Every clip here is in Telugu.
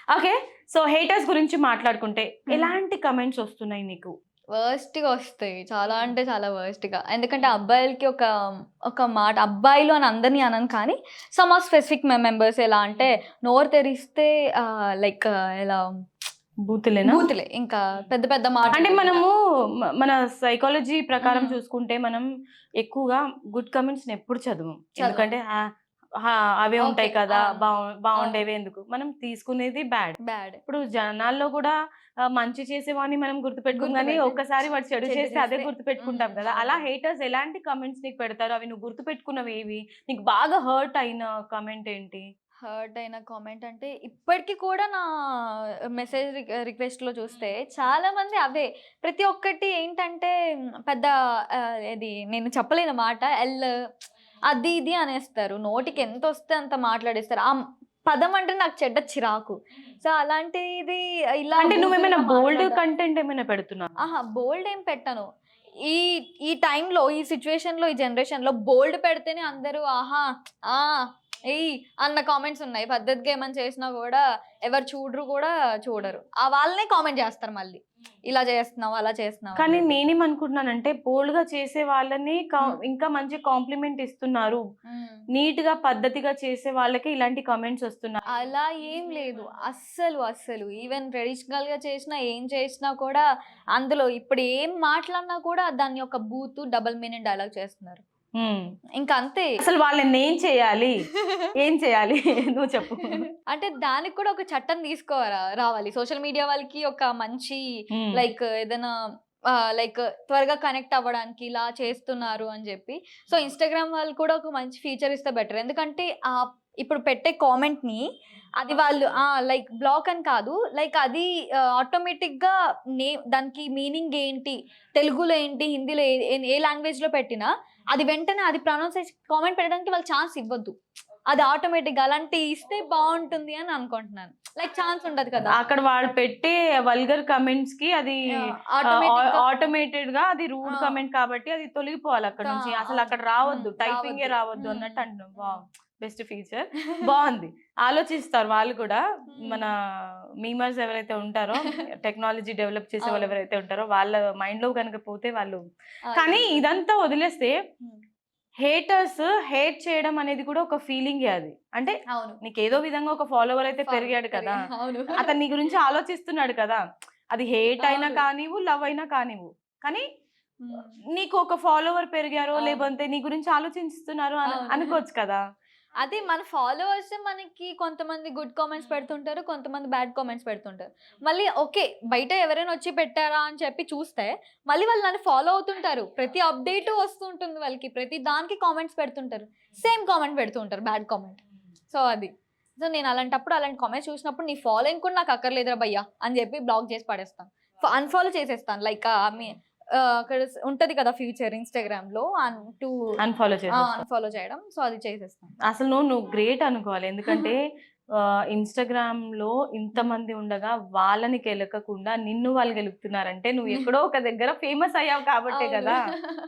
ఓకే. సో హేటర్స్ గురించి మాట్లాడుకుంటే ఎలాంటి కమెంట్స్ వస్తున్నాయి నీకు? వర్స్ట్‌గా వస్తాయి. చాలా అంటే చాలా వర్స్ట్‌గా. ఎందుకంటే అబ్బాయిలకి ఒక మాట అబ్బాయిలు అని అందరిని అనను కానీ సమ్ ఆఫ్ స్పెసిఫిక్ మెంబర్స్ ఎలా అంటే నోరు తెరిస్తే లైక్ ఎలా బూతులేనా? బూతులే. ఇంకా పెద్ద పెద్ద అంటే మాటలు ఇంకా. మనము మన సైకాలజీ ప్రకారం హ్మ్. చూసుకుంటే మనం ఎక్కువగా గుడ్ కామెంట్స్‌ని ఎప్పుడు చదవం. చదవం. ఎందుకంటే అవే ఓకే. ఉంటాయి కదా! అవును. అవును. బావుండేవే ఎందుకు? మనం తీసుకునేది బ్యాడ్. బ్యాడ్. ఇప్పుడు జనాల్లో కూడా మంచి చేసేవాడిని మనం గుర్తుపెట్టుకోం గానీ, గుర్తుపెడితే ఒక్కసారి వాడు చెడు చెడ్డ చేస్తే అదే చేస్తే గుర్తుపెట్టుకుంటాం కదా! అలా అవును. హేటర్స్ ఎలాంటి కామెంట్స్ నీకు పెడతారు? అవి నువ్వు గుర్తుపెట్టుకున్నవేవి? నీకు బాగా హర్ట్ అయిన కామెంట్ ఏంటి? హర్ట్ అయిన కామెంట్ అంటే ఇప్పటికి కూడా నా మెసేజ్ రిక్వెస్ట్‌లో చూస్తే చాలా మంది అవే. ప్రతి ఒక్కటి ఏంటంటే పెద్ద ఇది నేను చెప్పలేని మాట అది ఇది అనేస్తారు. నోటికి ఎంతొస్తే అంత మాట్లాడేస్తారు. ఆ పదం అంటే నాకు చెడ్డ చిరాకు. సో, అలాంటిది ఇలా అంటే నువ్వేమైనా బూతులుగా బోల్డ్ మాట్లాడడం. కంటెంట్ ఏమైనా పెడుతున్నావా? అహా! బోల్డ్ ఏం పెట్టను. ఈ ఈ టైంలో, ఈ సిట్యుయేషన్‌లో, ఈ జనరేషన్‌లో బోల్డ్ పెడితేనే అందరూ ఆహా! ఆ! ఎయ్! అన్న కామెంట్స్ ఉన్నాయి. పద్ధతిగా ఏమన్నా చేసినా గూడా ఎవరు చూడరు. వాళ్ళనే కామెంట్ జేస్తారు మళ్ళీ. ఇలా చేస్తున్నావు, అలా చేస్తున్నావు అని కానీ జెప్పి. నేనేమనుకుంటున్నానంటే బోల్డ్‌గా చేసే వాళ్ళని హ్మ్. ఇంకా మంచి కాంప్లిమెంట్ ఇస్తున్నారు. హ్మ్. నీట్‌గా, పద్ధతిగా చేసే వాళ్ళకే ఇలాంటి కామెంట్స్ వస్తున్నాయి. అలా ఏం లేదు. అస్సలు. ఈవెన్ ట్రెడిషనల్‌గా చేసినా, ఏం చేసినా కూడా అందులో ఇప్పుడు ఏం మాట్లాడినా కూడా దాన్ని ఒక బూతు, డబుల్ మీనింగ్ డైలాగ్ చేస్తున్నారు. హ్మ్. ఇంక అంతే. అసలు వాళ్ళనేం చేయాలి? ఏం చేయాలి? నువ్వు చెప్పు. అంటే దానికి కూడా ఒక చట్టం రావాలి. సోషల్ మీడియా వాళ్ళకి ఒక మంచి హ్మ్. లైక్ ఏదైనా లైక్ త్వరగా కనెక్ట్ అవ్వడానికి ఇలా చేస్తున్నారు అని జెప్పి. సో, ఇన్‌స్టాగ్రామ్ వాళ్ళు కూడా ఒక మంచి ఫీచర్ ఇస్తే బెటర్. ఎందుకంటే ఇప్పుడు పెట్టే కామెంట్‌ని అది వాళ్ళు లైక్ బ్లాక్ అని కాదు. లైక్ అది ఆటోమేటిక్‌గా దానికి మీనింగ్ ఏంటి? తెలుగులో ఏంటి? హిందీలో ఏ లాంగ్వేజ్‌లో పెట్టినా అది వెంటనే అది ప్రొనౌన్సేషన్ కామెంట్ పెట్టడానికి వాళ్ళు ఛాన్స్ ఇవ్వద్దు. అది ఆటోమేటిక్‌గా అలాంటియి ఇస్తే బావుంటుంది అని అనుకుంటున్నాను. లైక్ ఛాన్స్ ఉండదు కదా! అక్కడ వాళ్ళు పెట్టే వల్గర్ కామెంట్స్‌కి అది ఆటోమేటిక్‌గా ఆటోమేటెడ్‌గా అది రూడ్ ఆ! కామెంట్ కాబట్టి అది తొలగిపోవాలి అక్కడి నుంచి. అవును. అసలక్కడ రావద్దు. టైపింగే రావద్దు. రావద్దు హ్మ్. అన్నట్టు అంటున్నావు. హ్మ్. Best feature. బావుంది. ఆలోచిస్తారు వాళ్ళు కూడా. మన హ్మ్. మీమర్స్ ఎవరైతే ఉంటారో, టెక్నాలజీ డెవలప్ చేసేవాళ్ళు అవును. ఎవరైతే ఉంటారో వాళ్ళ మైండ్‌లో గనక పోతే వాళ్ళు కానీ ఆలోచిస్తారు. ఇదంతా వదిలేస్తే హ్మ్. హేటర్స్ హేట్ చేయడం అనేది కూడా ఒక ఫీలింగే అది. అంటే అవును. నీకేదో విధంగా ఒక ఫాలోవర్ అయితే పెరిగాడు కదా! అవును. అతను నీ గురించి ఆలోచిస్తున్నాడు కదా! అది హేట్ అయినా అవును. కానివ్వు, లవ్ అయినా కానివ్వు. కానీ హ్మ్. నీకు ఒక ఫాలోవర్ పెరిగారో, అవును. లేకపోతే నీ గురించి ఆలోచిస్తున్నారు అవును. అనుకోవచ్చు కదా! అదే మన ఫాలోవర్స్ మనకి కొంతమంది గుడ్ కామెంట్స్ పెడుతుంటారు. కొంతమంది బ్యాడ్ కామెంట్స్ పెడుతుంటారు. మళ్ళీ ఓకే. బయట ఎవరైనా వచ్చి పెట్టారా అని చెప్పి చూస్తే, మళ్ళీ వాళ్ళు నన్ను ఫాలో అవుతుంటారు. ప్రతి అప్‌డేటు వస్తూ ఉంటుంది వాళ్ళకి. ప్రతి దానికి కామెంట్స్ పెడుతుంటారు. సేమ్ కామెంట్ పెడుతూ ఉంటారు. Bad comment. సో, అది. సో, నేను అలాంటప్పుడు అలాంటి కామెంట్స్ చూసినప్పుడు నీ ఫాలోయింగ్ కూడా నాకు అక్కర్లేదురా భయ్యా! అని చెప్పి బ్లాక్ చేసి పడేస్తాను. అన్‌ఫాలో చేసేస్తాను. లైక్ అక్కడ ఉంటది కదా ఫీచర్ ఇన్‌స్టాగ్రామ్‌లో అన్‌ఫాలో చేసేస్తావు. అన్‌ఫాలో చేయడం. సో, అది చేసేస్తాను. అసలు నువ్వు గ్రేట్ అనుకోవాలి. ఎందుకంటే ఇన్‌స్టాగ్రామ్‌లో ఇంతమంది ఉండగా వాళ్ళని కెలకకుండా నిన్ను వాళ్ళు గెలుకుతున్నారంటే నువ్వు ఎక్కడో ఒక దగ్గర ఫేమస్ అయ్యావు కాబట్టే అవును. గదా!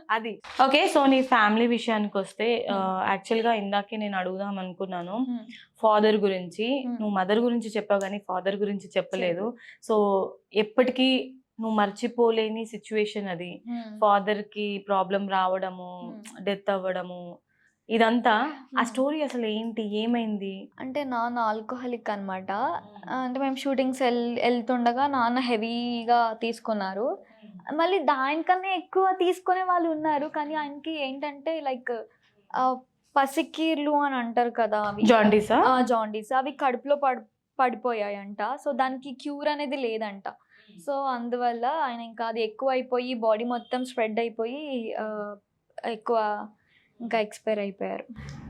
అది. ఓకే. సో, నీ ఫ్యామిలీ విషయానికొస్తే హ్మ్. యాక్చువల్‌గా ఇందాకే నేను అడుగుదాం అనుకున్నాను. హ్మ్. ఫాదర్ గురించి. హ్మ్. నువ్వు మదర్ గురించి చెప్పావు గానీ ఫాదర్ గురించి చెప్పలేదు. చెప్పు. సో, ఎప్పటికీ నువ్వు మర్చిపోలేని సిట్యుయేషన్ అది. హ్మ్. ఫాదర్‌కి ప్రాబ్లమ్ రావడము, హ్మ్. డెత్ అవ్వడము ఇదంతా ఆ హ్మ్. స్టోరీ అసలేంటి? ఏమైంది? అంటే నాన్న ఆల్కహాలిక్ అనమాట. అంటే మేము షూటింగ్స్ ఎళ్తుండగా నాన్న హెవీగా తీసుకున్నారు. మళ్ళీ దానికన్నా ఎక్కువ తీసుకునే వాళ్ళున్నారు. కానీ ఆయనకి ఏంటంటే లైక్ ఆహ్, పసికీర్లు అని అంటారు కదా! అవి జాండీసా? జాండీస్ అవి కడుపులో పడిపోయాయంట. సో, దానికి క్యూర్ అనేది లేదంట. సో, అందువల్ల ఆయన ఇంకా అది ఎక్కువైపోయి బాడీ మొత్తం స్ప్రెడ్ అయిపోయి ఆహ్, ఎక్కువ ఇంకా ఎక్స్‌పైర్ అయిపోయారు.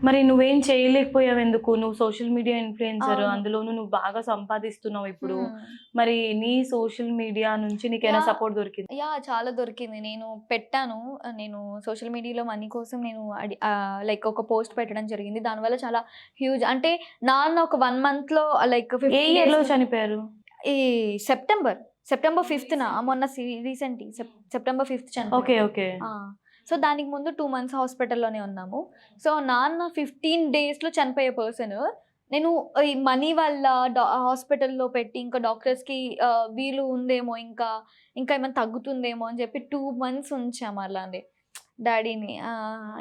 మరి నువ్వేం చేయలేకపోయావెందుకు? నువ్వు సోషల్ మీడియా ఇన్‌ఫ్లుయెన్సర్. అవును. అందులోను నువ్వు బాగా సంపాదిస్తున్నావు ఇప్పుడు. హ్మ్. మరి నీ సోషల్ మీడియా నుంచి నీకేమైనా యాహ్! సపోర్ట్ దొరికిందా? చాలా దొరికింది. నేను పెట్టాను. నేను సోషల్ మీడియాలో మనీ కోసం నేను లైక్ ఒక పోస్ట్ పెట్టడం జరిగింది. దానివల్ల చాలా హ్యూజ్ అంటే నాన్న ఒక 1 మంత్‌లో లైక్ ఏ 15 ఇయర్‌లో డేస్‌లో చనిపోయారు? ఈ సెప్టెంబర్ 5న మొన్న రీసెంట్ సెప్టెంబర్ 5 ఓకే. చనిపోయారు. ఓకే. ఆ! సో, దానికి ముందు 2 మంత్స్ హాస్పిటల్‌లోనే ఉన్నాము. సో, నాన్న 15 డేస్‌లో చనిపోయే పర్సన్ నేను ఈ మనీ వల్ల హాస్పిటల్‌లో పెట్టి ఇంకా డాక్టర్స్‌కి వీలు ఉందేమో ఇంకా, ఇంకా ఏమైనా తగ్గుతుందేమో అని చెప్పి 2 మంత్స్ ఉంచాము అలానే డ్యాడీని.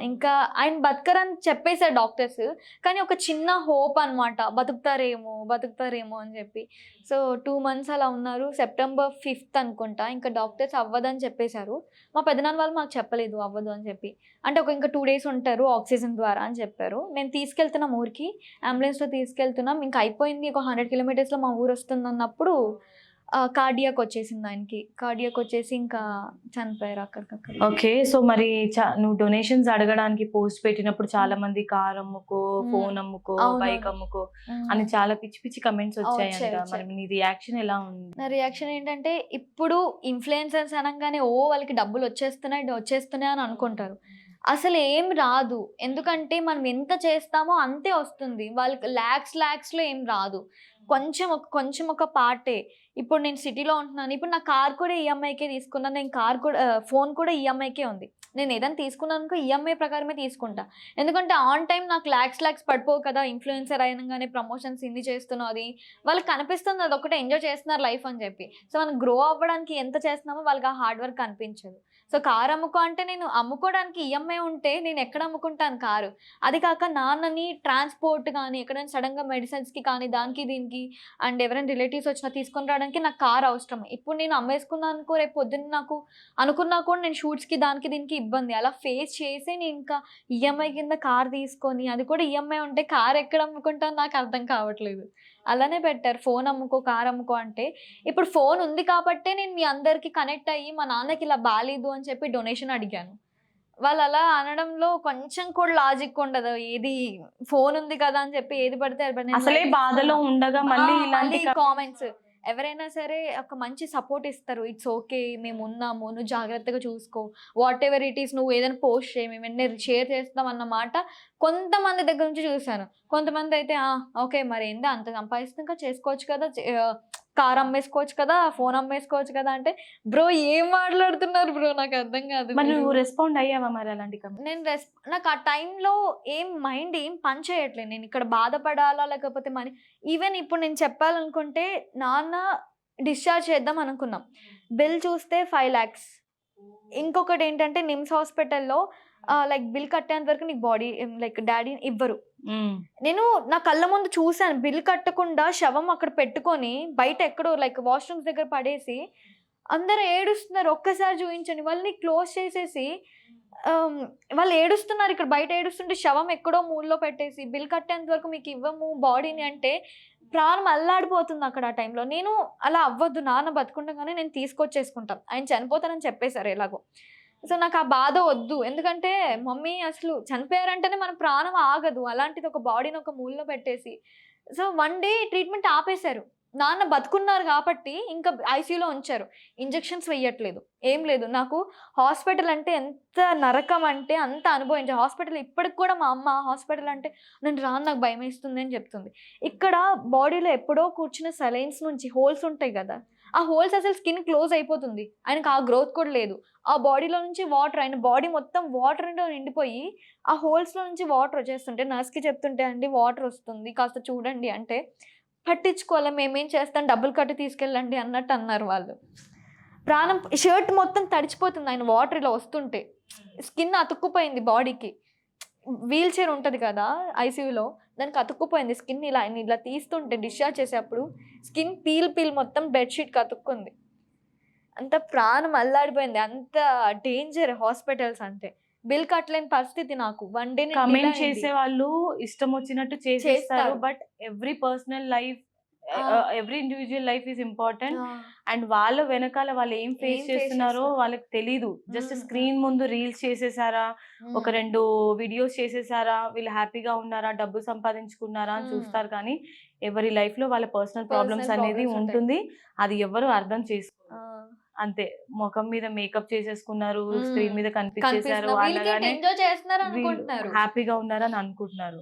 ఇంకా ఆయన బతకరని చెప్పేసారు డాక్టర్స్. కానీ ఒక చిన్న హోప్ అనమాట. బతుకుతారేమో, బతుకుతారేమో అని చెప్పి. సో 2 మంత్స్ అలా ఉన్నారు. సెప్టెంబర్ 5థ్ అనుకుంటా ఇంకా డాక్టర్స్ అవ్వదని చెప్పేసారు. మా పెదనాన్న వాళ్ళు మాకు చెప్పలేదు అవ్వదు అని చెప్పి. అంటే ఇంకా 2 డేస్ ఉంటారు ఆక్సిజన్ ద్వారా అని చెప్పారు. మేము తీసుకెళ్తున్నాం ఊరికి. అంబులెన్స్‌లో తీసుకెళ్తున్నాం. ఇంకా అయిపోయింది. ఒక 100 కిలోమీటర్స్‌లో మా ఊరొస్తుందన్నప్పుడు కార్డియాక్ వచ్చేసింది ఆయనకి. కార్డియాక్ వచ్చేసి ఇంకా చనిపోయారు అక్కడికక్కడ. ఓకే. సో మరి నువ్వు డొనేషన్స్ అడగడానికి పోస్ట్ పెట్టినప్పుడు చాలా మంది కార్ అమ్ముకో, ఫోన్ అమ్ముకో, బైక్ అవునవును. అమ్ముకో అని చాలా పిచ్చి పిచ్చి కమెంట్స్ వచ్చాయంట. వచ్చాయి. మరి నీ రియాక్షన్ ఎలా ఉంది? నా రియాక్షన్ ఏంటంటే, ఇప్పుడు ఇన్‌ఫ్లుయెన్సర్స్ అనంగానే వాళ్ళకి డబ్బులొచ్చేస్తున్నాయి అని అనుకుంటారు. అసలు ఏం రాదు. ఎందుకంటే మనం ఎంత చేస్తామో అంతే వస్తుంది. వాళ్ళకి లాక్స్‌లో ఏం రాదు. కొంచెం ఒక పార్టే. ఇప్పుడు నేను సిటీలో ఉంటున్నాను. ఇప్పుడు నా కార్ కూడా ఈఎంఐకే తీసుకున్నాను. నేను ఫోన్ కూడా ఈఎంఐకే ఉంది. నేను ఏదైనా తీసుకున్నాననుకో ఈఎంఐ ప్రకారమే తీసుకుంటా. ఎందుకంటే ఆన్ టైమ్ నాకు లాక్స్ పడిపోవు కదా! ఇన్‌ఫ్లుయెన్సర్ అనంగానే ప్రమోషన్స్ ఇన్ని చేస్తున్నావు అది. వాళ్ళకి కనిపిస్తుంది అదొక్కటే ఎంజాయ్ చేస్తున్నారు లైఫ్ అని చెప్పి. సో మనం గ్రో అవ్వడానికి ఎంత చేస్తున్నామో వాళ్ళకి ఆ హార్డ్ వర్క్ కనిపించదు. సో కార్ అమ్ముకో అంటే నేను అమ్ముకోవడానికి ఈఎంఐ ఉంటే నేను ఎక్కడ అమ్ముకుంటాను కారు. అది కాక నాన్నని ట్రాన్స్‌పోర్ట్ గానీ, ఎక్కడైనా సడెన్‌గా మెడిసిన్స్‌కి కానీ, దానికి దీనికి అండ్ ఎవరైనా రిలేటివ్స్ వచ్చినా తీసుకొని రావడానికి నాకు కార్ అవసరం. ఇప్పుడు నేను అమ్మేసుకున్నాను అనుకో రేపు పొద్దున్న నాకు అనుకున్నా కూడా నేను షూట్స్‌కి దానికి దీనికి ఇబ్బంది. అలా ఫేస్ చేసి నేను ఇంకా ఈఎంఐ కింద కార్ తీసుకొని అది కూడా ఈఎంఐ ఉంటే కార్ ఎక్కడ అమ్ముకుంటానో నాకు అర్థం కావట్లేదు. అలానే పెట్టారు. ఫోన్ అమ్ముకో, కార్ అమ్ముకో అంటే. ఇప్పుడు ఫోన్ ఉంది కాబట్టే నేను మీ అందరికి కనెక్ట్ అయ్యి మా నాన్నకి ఇలా బాలేదు అని చెప్పి డొనేషన్ అడిగాను. వాళ్ళు అలా అనడంలో కొంచెం కూడా లాజిక్ ఉండదు. ఏది ఫోన్ ఉంది కదా అని చెప్పి ఏది పడితే అది నేను అసలే లైట్ బాధలో తీసుకున్నా. ఉండగా మళ్ళీ ఇలాంటి కామెంట్స్ ఎవరైనా సరే ఒక మంచి సపోర్ట్ ఇస్తారు. It's okay. మేమున్నాము. నువ్వు జాగ్రత్తగా చూసుకో. వాట్ ఎవర్ ఇట్ ఈస్ నువ్వు ఏదైనా పోస్ట్ చేయి. మేము వెంటనే షేర్ చేస్తాం అన్న మాట కొంతమంది దగ్గర నుంచి చూసాను. కొంతమంది అయితే ఓకే మరేంది అంత సంపాదిస్తున్నాక చేసుకోవచ్చు కదా! కార్ అమ్మేసుకోవచ్చు కదా! ఫోన్ అమ్మేసుకోవచ్చు కదా! అంటే బ్రో ఏం మాట్లాడుతున్నారు బ్రో నాకు అర్థం కాదు. మరి నువ్వు రెస్పాండ్ అయ్యావా మరి అలాంటి కమెంట్స్? నేను నాకు ఆ టైంలో మైండ్ ఏం పని చేయట్లేదు. నేను ఇక్కడ బాధపడాలా లేకపోతే ఈవెన్ ఇప్పుడు నేను చెప్పాలనుకుంటే నాన్న డిశ్చార్జ్ చేద్దాం అనుకున్నాం. బిల్ చూస్తే 5 లాక్స్. ఇంకొకటి ఏంటంటే నిమ్స్ హాస్పిటల్‌లో లైక్ బిల్ కట్టేంత వరకు నీకు బాడీ లైక్ డ్యాడీ ఇవ్వరు. నేను నా కళ్ళ ముందు చూసాను. బిల్ కట్టకుండా శవం అక్కడ పెట్టుకొని బయట ఎక్కడో లైక్ వాష్‌రూమ్స్ దగ్గర పడేసి అందరూ ఏడుస్తున్నారు. ఒక్కసారి చూయించండి. వాళ్ళని క్లోజ్ చేసేసి వాళ్ళు ఏడుస్తున్నారు. ఇక్కడ బయట ఏడుస్తుంటే శవం ఎక్కడో మూలలో పెట్టేసి బిల్ కట్టేంత వరకు మీకు ఇవ్వము బాడీని అంటే ప్రాణం అల్లాడిపోతుంది అక్కడ ఆ టైంలో. నేను అలా అవ్వద్దు నాన్న బతికుండగానే నేను తీసుకొచ్చేసుకుంటాను. ఆయన చనిపోతారని చెప్పేసారు ఎలాగో. సో నాకు ఆ బాధ వద్దు. ఎందుకంటే మమ్మీ అసలు చనిపోయారంటేనే మన ప్రాణం ఆగదు. అలాంటిది ఒక బాడీని ఒక మూలలో పెట్టేసి సో 1 డే ట్రీట్మెంట్ ఆపేశారు. నాన్న బతుకున్నారు కాబట్టి ఇంకా ఐసీయూలో ఉంచారు. ఇంజెక్షన్స్ వెయ్యట్లేదు. ఏం లేదు. నాకు హాస్పిటల్ అంటే ఎంత నరకం అంటే అంత అనుభవించా. హాస్పిటల్ ఇప్పటికి కూడా మా అమ్మ హాస్పిటల్ అంటే నేను రాను నాకు భయమేస్తుంది అని చెప్తుంది. ఇక్కడ బాడీలో ఎప్పుడో కూర్చున్న సెలైన్స్ నుంచి హోల్స్ ఉంటాయి కదా! ఆ హోల్స్ అసలు స్కిన్ క్లోజ్ అయిపోతుంది. ఆయనకు ఆ గ్రోత్ కూడా లేదు. ఆ బాడీలో నుంచి వాటర్ ఆయన బాడీ మొత్తం వాటర్‌తో నిండిపోయి ఆ హోల్స్‌లో నుంచి వాటర్ వచ్చేస్తుంటే నర్స్‌కి చెప్తుంటే అండి వాటర్ వస్తుంది కాస్త చూడండి అంటే పట్టించుకోలే మేమేం చేస్తాం డబ్బులు కట్టి తీసుకెళ్ళండి అన్నట్టు అన్నారు వాళ్ళు. ప్రాణం షర్ట్ మొత్తం తడిచిపోతుంది ఆయన వాటర్ ఇలా వస్తుంటే. స్కిన్ అతుక్కుపోయింది బాడీకి. వీల్ చైర్ ఉంటది కదా ఐసీయూలో దానికి అతుక్కుపోయింది స్కిన్ ఇలా తీస్తుంటే డిశ్చార్జ్ చేసేప్పుడు స్కిన్ పీల్ మొత్తం బెడ్‌షీట్‌కి అతుక్కుంది. అంత ప్రాణం అల్లాడిపోయింది. అంత డేంజర్ హాస్పిటల్స్ అంటే. బిల్ కట్టలేని పరిస్థితి నాకు. 1 డే కమెంట్ చేసే వాళ్ళు ఇష్టం వచ్చినట్టు చేసేస్తారు. చేస్తారు. But every personal life every individual life is important. ఆ! అండ్ వాళ్ళ వెనకాల వాళ్ళు ఏం ఫేస్ ఏం చేస్తున్నారో చేసేస్తారు. వాళ్ళకి తెలీదు. జస్ట్ హ్మ్. స్క్రీన్ ముందు రీల్స్ చేసేసారా, ఒక హ్మ్. 2 వీడియోస్ చేసేసారా, వీళ్ళు హ్యాపీగా ఉన్నారా, డబ్బు సంపాదించుకున్నారా అని హ్మ్. చూస్తారు. కానీ ఎవరి లైఫ్ లో వాళ్ళ పర్సనల్ ప్రాబ్లమ్స్ పర్సనల్ అనేది ప్రాబ్లమ్స్ ఉంటాయి. ఉంటుంది. అది ఎవరు అర్థం చేసుకోరు. ఆ! అంతే ముఖం మీద మేకప్ చేసేసుకున్నారు, హ్మ్. స్క్రీన్ మీద కనిపించేశారు కనిపిస్తున్నా. వీళ్ళకేంటి అనగానే ఎంజాయ్ చేస్తున్నారు వీళ్ళు అనుకుంటున్నారు. హ్యాపీగా ఉన్నారని అనుకుంటున్నారు.